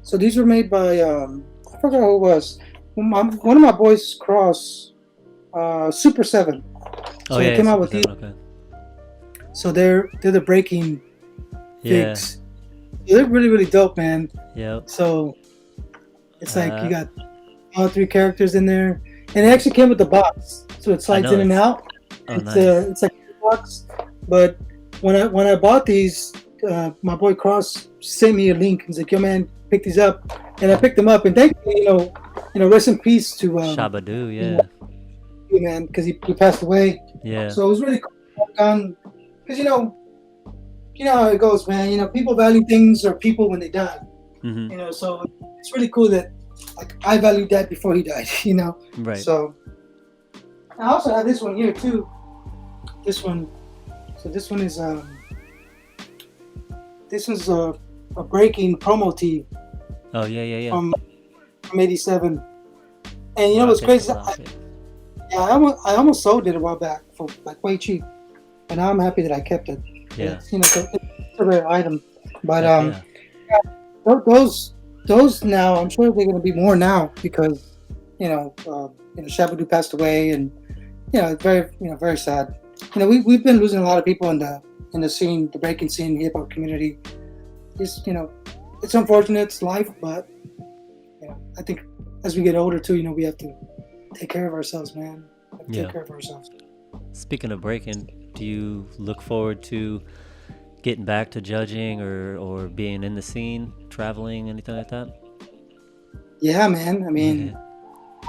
So these were made by I forgot who it was. One of my boys, Cross, Super 7. So they came out with these. Okay. So they're the breaking figs. They're really, really dope, man. Yeah. So it's like you got all 3 characters in there, and it actually came with the box, so it slides in and out. It's like a box. But when I bought these, my boy Cross sent me a link. He's like, "Yo, man, pick these up," and I picked them up. And thankfully, rest in peace to
Shabadoo,
man, because he passed away. Yeah. So it was really cool because you know how it goes, man. People value things or people when they die. So it's really cool that like I valued that before he died. Right. So I also have this one here too. This one. So this one is a breaking promo tee.
Oh yeah.
From '87. And what's crazy? I almost sold it a while back for like way cheap, and now I'm happy that I kept it.
Yeah.
It's a rare item, but those now I'm sure they're going to be more now because Shabadoo passed away, and it's very very sad. We've been losing a lot of people in the scene, the breaking scene, hip hop community. It's it's unfortunate, it's life, but I think as we get older too, we have to take care of ourselves, man. Take care of ourselves.
Speaking of breaking, do you look forward to getting back to judging or being in the scene, traveling, anything like that?
Yeah, man. I mean,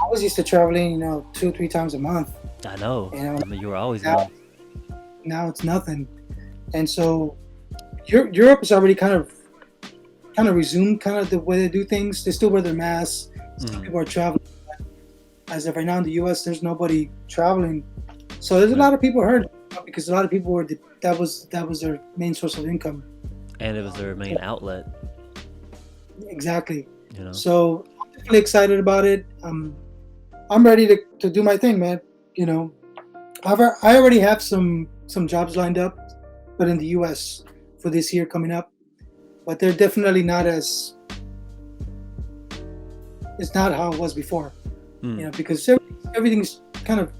I was used to traveling, 2-3 times a month.
I know. I mean, you were always gone.
Now it's nothing, and so Europe is already kind of resumed kind of the way they do things. They still wear their masks. Some people are traveling. As of right now in the U.S., there's nobody traveling, so there's a lot of people hurt because a lot of people were that was their main source of income,
and it was their main outlet.
Exactly. So I'm definitely excited about it. I'm ready to do my thing, man. You know, I already have some jobs lined up, but in the U.S. for this year coming up. But they're definitely not as, it's not how it was before. You know, because everything's kind of,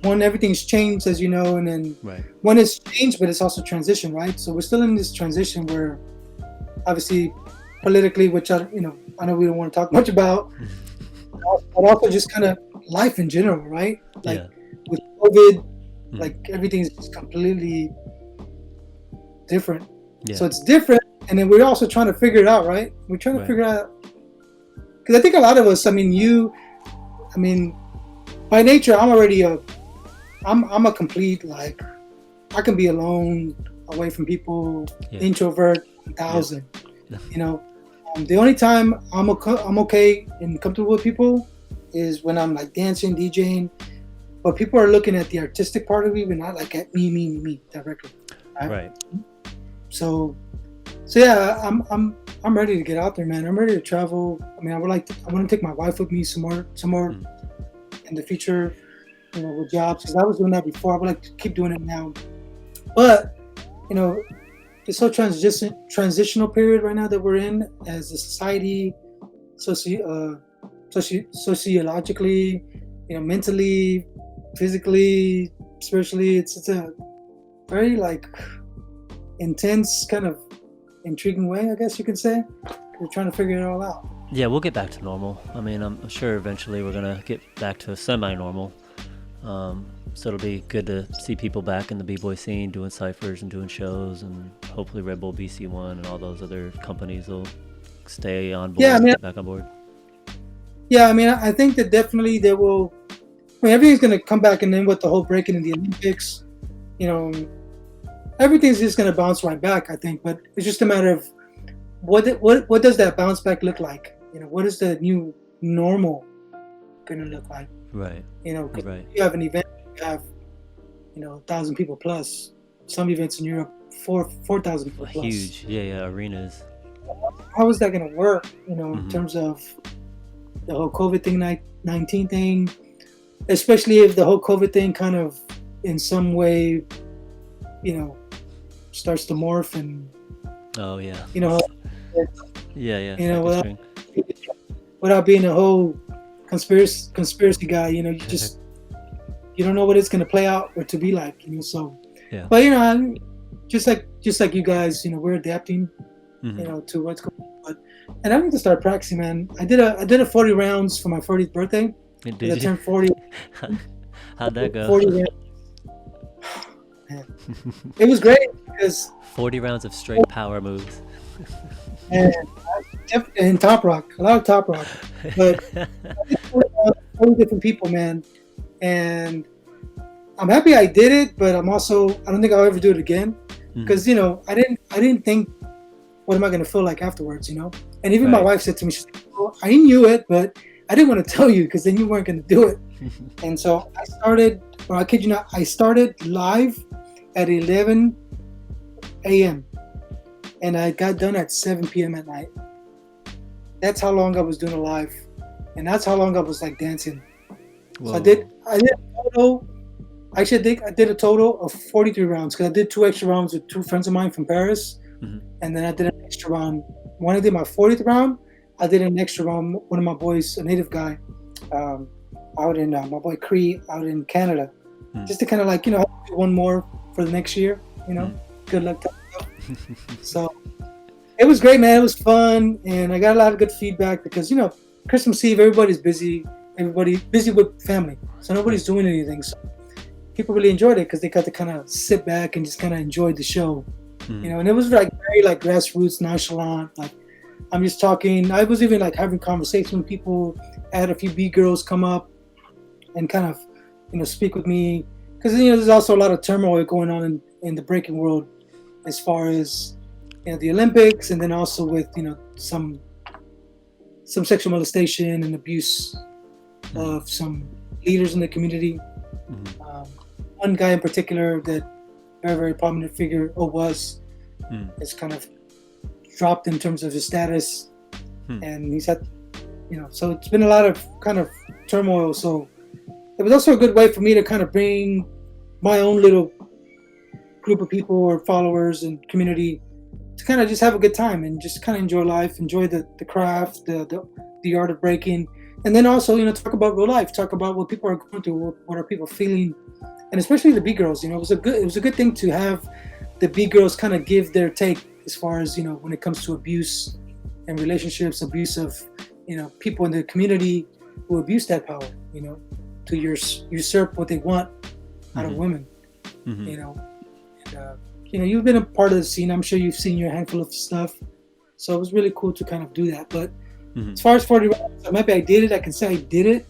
everything's changed, as you know, and then one is changed, but it's also transition, right? So we're still in this transition where, obviously, politically, which I know we don't want to talk much about, but also just kind of life in general, right? Like with COVID, like everything's just completely different. So it's different, and then we're also trying to figure it out, right? We're trying to figure out, because I think a lot of us, by nature, I'm already I'm a complete, like, I can be alone, away from people, introvert, 1,000. You know, the only time I'm okay and comfortable with people is when I'm like dancing, DJing, but people are looking at the artistic part of me, but not like at me directly. Right. So yeah, I'm ready to get out there, man. I'm ready to travel. I mean, I want to take my wife with me some more in the future, you know, with jobs, because I was doing that before. I would like to keep doing it now, but you know, this whole transitional period right now that we're in as a society, sociologically, you know, mentally, physically, spiritually, it's a very like intense, kind of intriguing way, I guess you could say. We're trying to figure it all out.
Yeah, we'll get back to normal. I mean, I'm sure eventually we're gonna get back to semi-normal. So it'll be good to see people back in the b-boy scene doing cyphers and doing shows, and hopefully Red Bull BC1 and all those other companies will stay on board, get back on board.
Yeah, I mean, I think that definitely there will. I mean, everything's gonna come back, and then with the whole breaking in the Olympics, you know, everything's just gonna bounce right back, I think. But it's just a matter of what does that bounce back look like? You know, what is the new normal gonna look like?
Right.
You know, you have an event, you have, you know, 1,000 people plus. Some events in Europe, 4,000 people plus.
Huge, arenas.
How is that gonna work? You know, in terms of the whole COVID-19 thing, especially if the whole COVID thing kind of, in some way, you know, starts to morph and.
Oh yeah.
You know.
Yeah.
You know, without being a whole conspiracy guy, you know, you don't know what it's gonna play out or to be like, you know. So, but you know, just like you guys, you know, we're adapting, you know, to what's going on. And I need to start practicing, man. I did a 40 rounds for my 40th birthday. I turned 40.
How'd that go?
40 rounds. Man. It was great because
40 rounds of straight power moves.
And top rock, a lot of top rock, but 40 different people, man. And I'm happy I did it, but I don't think I'll ever do it again, because you know, I didn't think, what am I going to feel like afterwards, you know? And even my wife said to me, she's like, well, I knew it, but I didn't want to tell you because then you weren't going to do it. And so I started, or I kid you not, I started live at 11 a.m. and I got done at 7 p.m. at night. That's how long I was doing a live, and that's how long I was like dancing. Whoa. So I did a total. Actually, I did a total of 43 rounds, because I did 2 extra rounds with 2 friends of mine from Paris, and then I did an extra round. When I did my 40th round, I did an extra round. One of my boys, a native guy, out in my boy Cree, out in Canada, just to kind of like, you know, do one more for the next year. You know, good luck. So it was great, man. It was fun, and I got a lot of good feedback because, you know, Christmas Eve, everybody's busy. Everybody busy with family, so nobody's doing anything. So people really enjoyed it because they got to kind of sit back and just kind of enjoy the show, you know. And it was like very like grassroots, nonchalant. Like, I'm just talking. I was even like having conversation with people. I had a few B girls come up and kind of, you know, speak with me, because, you know, there's also a lot of turmoil going on in the breaking world, as far as, you know, the Olympics, and then also with, you know, some sexual molestation and abuse of some leaders in the community. One guy in particular, that very, very prominent figure, is kind of dropped in terms of his status, and he's had So it's been a lot of kind of turmoil. So it was also a good way for me to kind of bring my own little group of people or followers and community to kind of just have a good time and just kind of enjoy life, enjoy the craft, the art of breaking, and then also talk about real life, talk about what people are going through, what are people feeling, and especially the B girls. It was a good thing to have the B girls kind of give their take as far as when it comes to abuse and relationships, abuse of people in the community who abuse that power, to usurp what they want out of women,
Mm-hmm.
And, you've been a part of the scene. I'm sure you've seen your handful of stuff, so it was really cool to kind of do that. But as far as 40 rounds, maybe I did it. I can say I did it,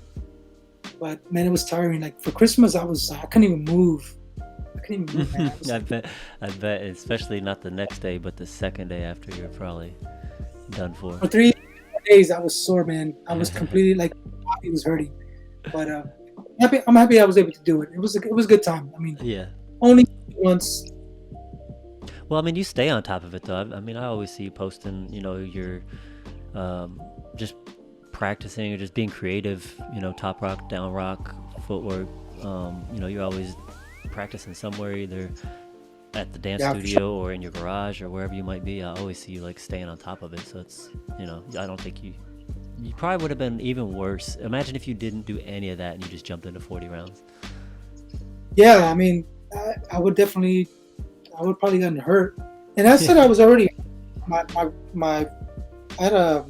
but man, it was tiring. Like for Christmas, I couldn't even move. Man.
I bet, especially not the next day, but the second day after, you're probably done for.
For 3 days, I was sore, man. I was completely like, my body was hurting. But I'm happy I was able to do it. It was a good time. I mean,
Yeah.
Only once.
Well, I mean, you stay on top of it, though. I mean, I always see you posting, you're just practicing or just being creative, top rock, down rock, footwork. You're always practicing somewhere, either at the dance studio or in your garage or wherever you might be. I always see you like staying on top of it. So it's, I don't think you probably would have been even worse. Imagine if you didn't do any of that and you just jumped into 40 rounds.
Yeah, I mean, I would probably gotten hurt. And I said I was already I had a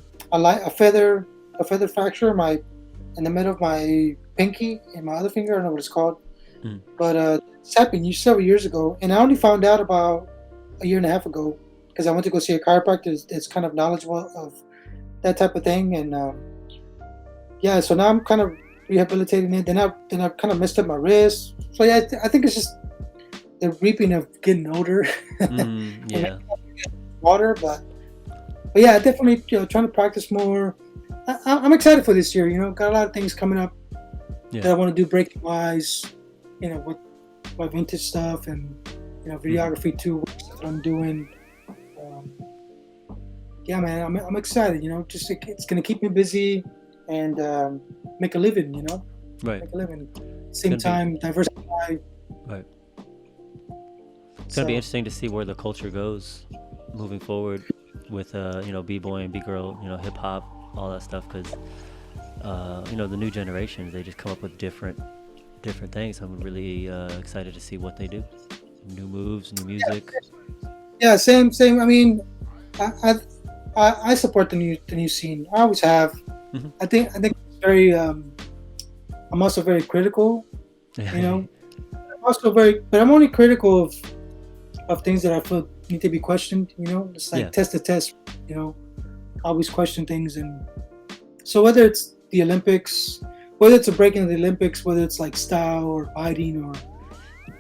feather fracture in the middle of my pinky and my other finger. I don't know what it's called. But it's happened several years ago, and I only found out about a year and a half ago because I went to go see a chiropractor that's kind of knowledgeable of that type of thing, and so now I'm kind of rehabilitating it. Then I kind of messed up my wrist. So yeah, I think it's just the reaping of getting older.
Yeah.
Water, but yeah, definitely trying to practice more. I'm excited for this year. Got a lot of things coming up that I want to do breaking wise. With my vintage stuff and videography too, stuff that I'm doing. Yeah, man, I'm excited. Just it's gonna keep me busy and make a living.
Right.
Make a living. Same time, diversify.
Right. It's gonna be interesting to see where the culture goes moving forward with b-boy and b-girl, hip hop, all that stuff, because the new generations, they just come up with different things. I'm really excited to see what they do. New moves, new music.
Yeah, same. I mean, I support the new scene. I always have.
Mm-hmm.
I think it's very. I'm also very critical. I'm only critical of things that I feel need to be questioned. It's like test the test. Always question things, and so whether it's the Olympics, whether it's a break in the Olympics, whether it's like style or biting or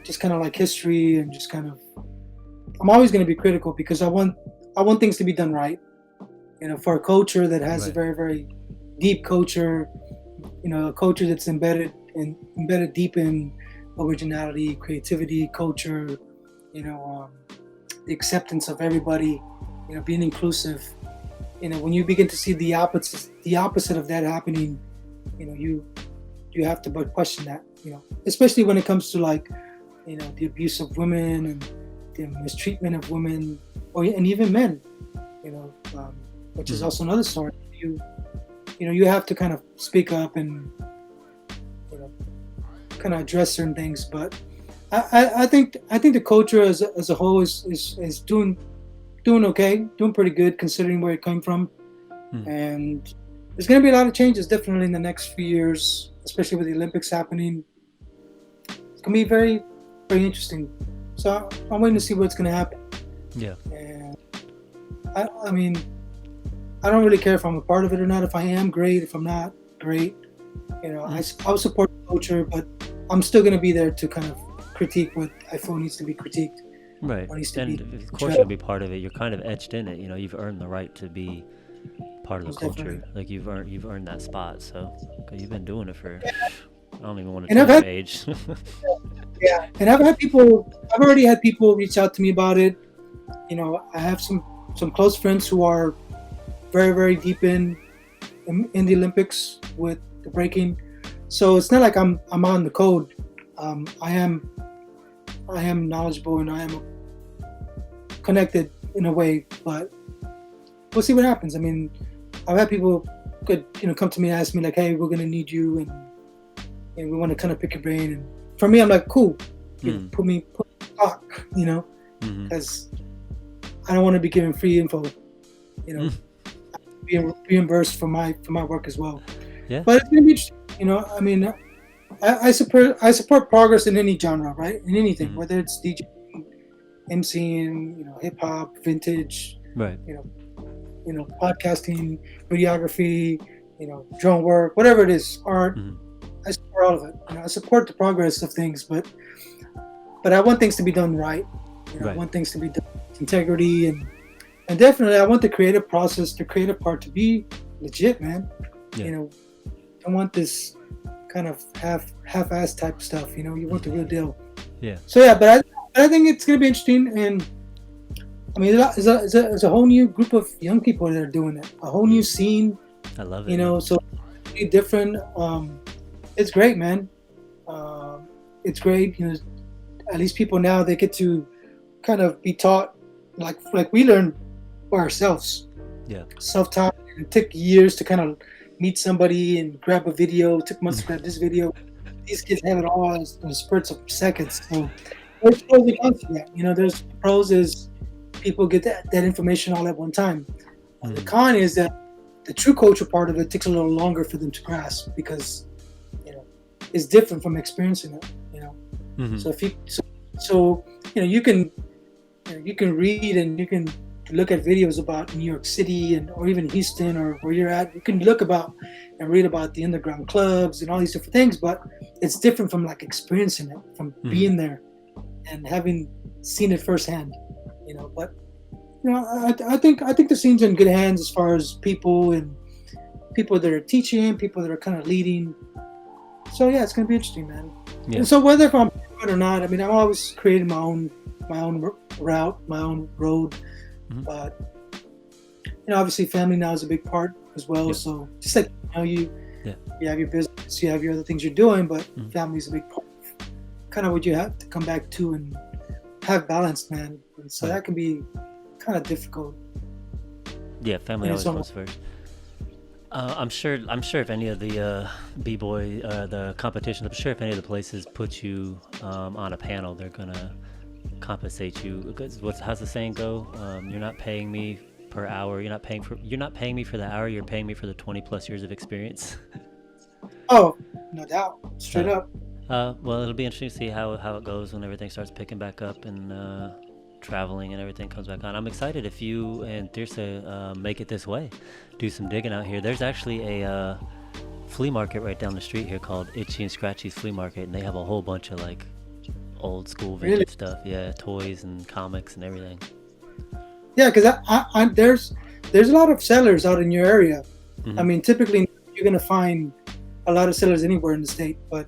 just kind of like history and just kind of, I'm always going to be critical because I want things to be done right. For a culture that has a very, very deep culture, a culture that's embedded deep in originality, creativity, culture, the acceptance of everybody, being inclusive. When you begin to see the opposite of that happening, you have to but question that, especially when it comes to like, the abuse of women and the mistreatment of women and even men, which is also another story. You have to kind of speak up and, kind of address certain things. But I think the culture as a whole is doing okay, doing pretty good considering where it came from. And there's going to be a lot of changes definitely in the next few years, especially with the Olympics happening. It's going to be very, very interesting. So I'm waiting to see what's going to happen.
Yeah.
And I mean, I don't really care if I'm a part of it or not. If I am, great. If I'm not, great. I'll support the culture, but I'm still going to be there to kind of critique what I feel needs to be critiqued.
Right. And of course you'll be part of it. You're kind of etched in it. You've earned the right to be part of the culture.
Definitely.
Like you've earned that spot. So you've been doing it for, I don't even want to
And
tell your age.
Yeah, and I've already had people reach out to me about it. I have some close friends who are very, very deep in, in the Olympics with the breaking. So it's not like I'm on the code. I am knowledgeable and I am connected in a way, but we'll see what happens. I mean, I've had people could come to me and ask me like, hey, we're gonna need you and we want to kind of pick your brain. And for me, I'm like, cool, put me talk, because I don't want to be giving free info, being reimbursed for my work as well.
Yeah.
But it's gonna be interesting, I mean, I support progress in any genre, right? In anything, whether it's DJing, MCing, hip hop, vintage,
right?
Podcasting, videography, drone work, whatever it is, art. I support all of it. I support the progress of things, but I want things to be done right. I want things to be done with integrity, and definitely I want the creative process, the creative part to be legit, man.
Yeah.
I want this kind of half-ass type stuff. You want the real deal.
Yeah.
So yeah, but I think it's gonna be interesting, and I mean, there's a whole new group of young people that are doing it. A whole new scene.
I love it.
So it's really different. It's great, man. It's great. At least people now, they get to kind of be taught like we learned by ourselves.
Yeah.
Self-taught. It took years to kind of meet somebody and grab a video. It took months to grab this video. These kids have it all in spurts of seconds. So there's pros and cons to that. There's pros is people get that information all at one time. The con is that the true culture part of it takes a little longer for them to grasp because it's different from experiencing it. So if you you can read and you can look at videos about New York City or even Houston or where you're at. You can look about and read about the underground clubs and all these different things, but it's different from like experiencing it, from being there and having seen it firsthand. But I think the scene's in good hands as far as people that are teaching, people that are kind of leading. So yeah, it's gonna be interesting, man. Yeah. And so whether if I'm good or not, I mean, I'm always creating my own route, my own road. But obviously, family now is a big part as well. Yep. So just like you have your business, you have your other things you're doing, but family is a big part of kind of what you have to come back to and have balance, man. And so that can be kind of difficult.
Yeah, family always comes first. I'm sure if any of the B-boy the competition, I'm sure if any of the places put you on a panel, they're gonna compensate you. Because how's the saying go? You're not paying me per hour. You're not paying me for the hour. You're paying me for the 20+ years of experience.
Oh, no doubt, straight up.
Well, it'll be interesting to see how it goes when everything starts picking back up and traveling and everything comes back on. I'm excited if you and Tirsa make it this way, do some digging out here. There's actually a flea market right down the street here called Itchy and Scratchy's Flea Market, and they have a whole bunch of like old school vintage stuff. Yeah, toys and comics and everything.
Yeah, because there's a lot of sellers out in your area. I mean, typically you're gonna find a lot of sellers anywhere in the state, but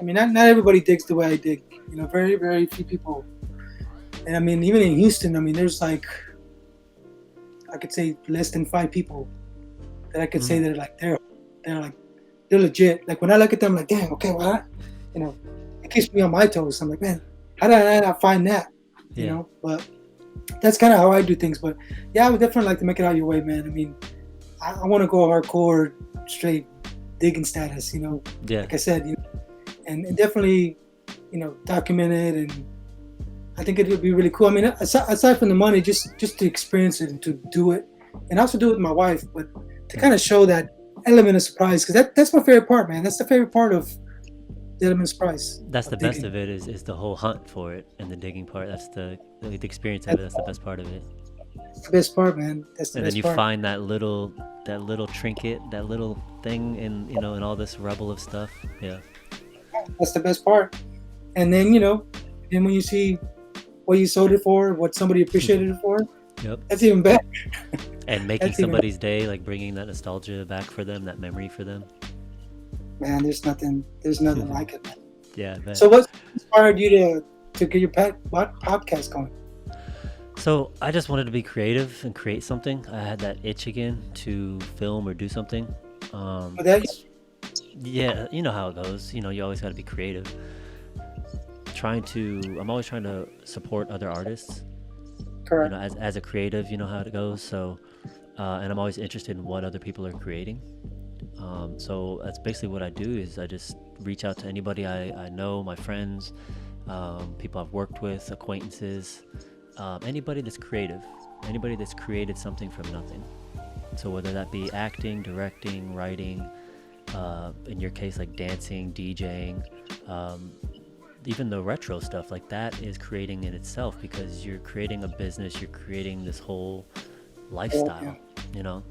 I mean, not everybody digs the way I dig. Very, very few people. And I mean, even in Houston, I mean, there's like, I could say less than 5 people that I could say that are like they're legit. Like when I look at them, I'm like, damn, okay, well, it keeps me on my toes. I'm like, man, how did I not find that? But that's kind of how I do things. But yeah, I would definitely like to make it out your way, man. I mean, I want to go hardcore, straight digging status.
Yeah.
Like I said, and definitely, document it, and I think it would be really cool. I mean, aside from the money, just to experience it and to do it, and also do it with my wife, but to kind of show that element of surprise, because that's my favorite part, man. That's the favorite part of the element of surprise.
That's the best of it is the whole hunt for it and the digging part. That's the experience of it. That's the best part of it.
That's the best part, man. That's the best part. And
then you find that little trinket, that little thing in all this rubble of stuff. Yeah.
That's the best part. And then then when you see what you sold it for, what somebody appreciated it for, that's even better.
And making somebody's day, like bringing that nostalgia back for them, that memory for them.
Man, there's nothing like it, man.
Yeah, I bet.
So what inspired you to get your podcast going?
So I just wanted to be creative and create something. I had that itch again to film or do something.
But that
Yeah, you know how it goes. You always got to be creative. I'm always trying to support other artists.
correct.
As a creative, you know how it goes. So, and I'm always interested in what other people are creating. So that's basically what I do is I just reach out to anybody I know, my friends, people I've worked with, acquaintances, anybody that's creative, anybody that's created something from nothing. So whether that be acting, directing, writing, in your case like dancing, DJing, even the retro stuff like that is creating in itself because you're creating a business, you're creating this whole lifestyle,
Yeah.
you know?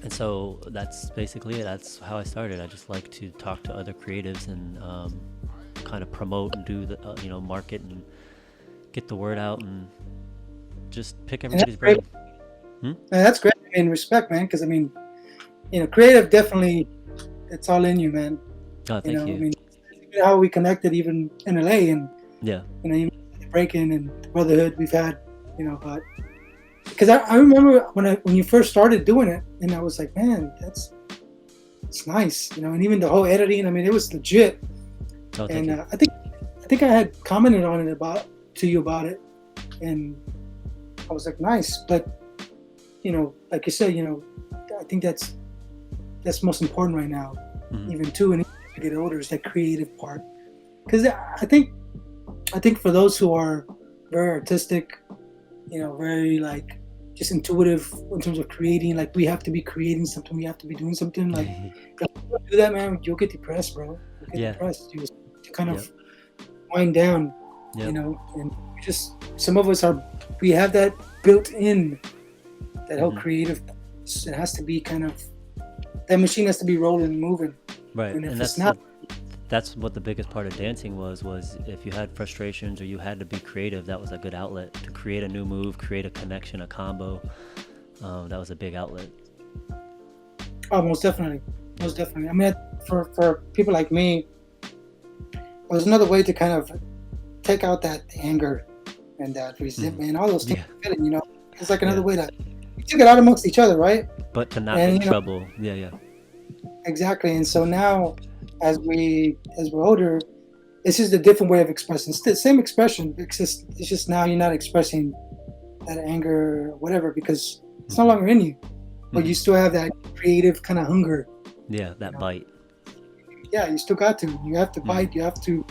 And so that's basically it. That's how I started. I just like to talk to other creatives and kind of promote and do the, market and get the word out and just pick
And
everybody's
that's great.
brain.
And that's great. I mean, respect, man. Because I mean, creative definitely, it's all in you, man.
Oh, thank you.
I mean, how we connected even in LA and
Yeah.
even the break-in and the brotherhood we've had, but because I remember when you first started doing it, and I was like, man, it's nice, and even the whole editing. I mean, it was legit.
Oh, thank
And
you.
I think I had commented on it to you about it, and I was like, nice. But like you said, I think that's most important right now,
Mhm.
even too, and as you get older, is that creative part. Because I think for those who are very artistic, very like just intuitive in terms of creating, like we have to be creating something, we have to be doing something. Like if you don't do that, man, you'll get depressed, bro. You'll get
Yeah.
depressed. You kind of
Yep.
wind down,
Yep.
and some of us we have that built in, that whole
Mhm.
creative. It has to be that machine has to be rolling and moving.
Right.
And if
And
it's not,
that's what the biggest part of dancing was if you had frustrations or you had to be creative, that was a good outlet to create a new move, create a connection, a combo. That was a big outlet.
oh, most definitely. Most definitely. I mean, for people like me, it was another way to kind of take out that anger and that resentment, all those things.
Yeah.
It's like another
Yeah.
way to we took it out amongst each other, right?
But to not
And
get in trouble. Yeah.
exactly. And so now, as we're older, it's just a different way of expressing. It's the same expression. It's just now you're not expressing that anger or whatever because it's no
Mhm.
longer in you, but
Mhm.
you still have that creative kind of hunger.
Yeah, that bite.
Yeah, you still got to. You have to bite. You have to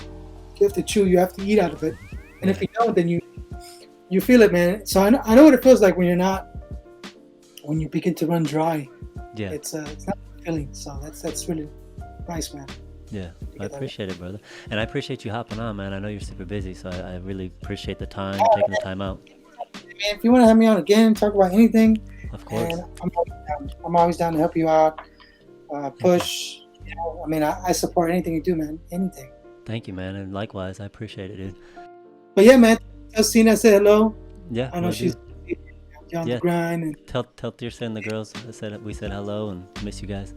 chew. You have to eat out of it. And if
Yeah.
you don't, then you feel it, man. So I know what it feels like when you begin to run dry.
Yeah.
It's not a feeling. So that's really nice, man.
Yeah. I appreciate it, brother. And I appreciate you hopping on, man. I know you're super busy, so I really appreciate the time, taking the time out.
Man, if you want to have me on again, talk about anything,
Of course.
and I'm always down to help you out, push. I mean, I support anything you do, man. Anything.
Thank you, man. And likewise, I appreciate it, dude.
But yeah, man. Tell Cena say hello.
Yeah.
I know
will
she's
do.
on
Yeah.
the grind. And
Tell Tirsa and the girls we said hello and miss you guys.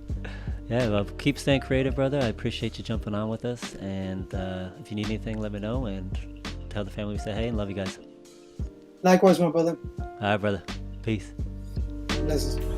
Yeah, well, keep staying creative, brother. I appreciate you jumping on with us. And if you need anything, let me know. And tell the family we say hey and love you guys.
likewise, my brother.
All right, brother. Peace.
Blessings.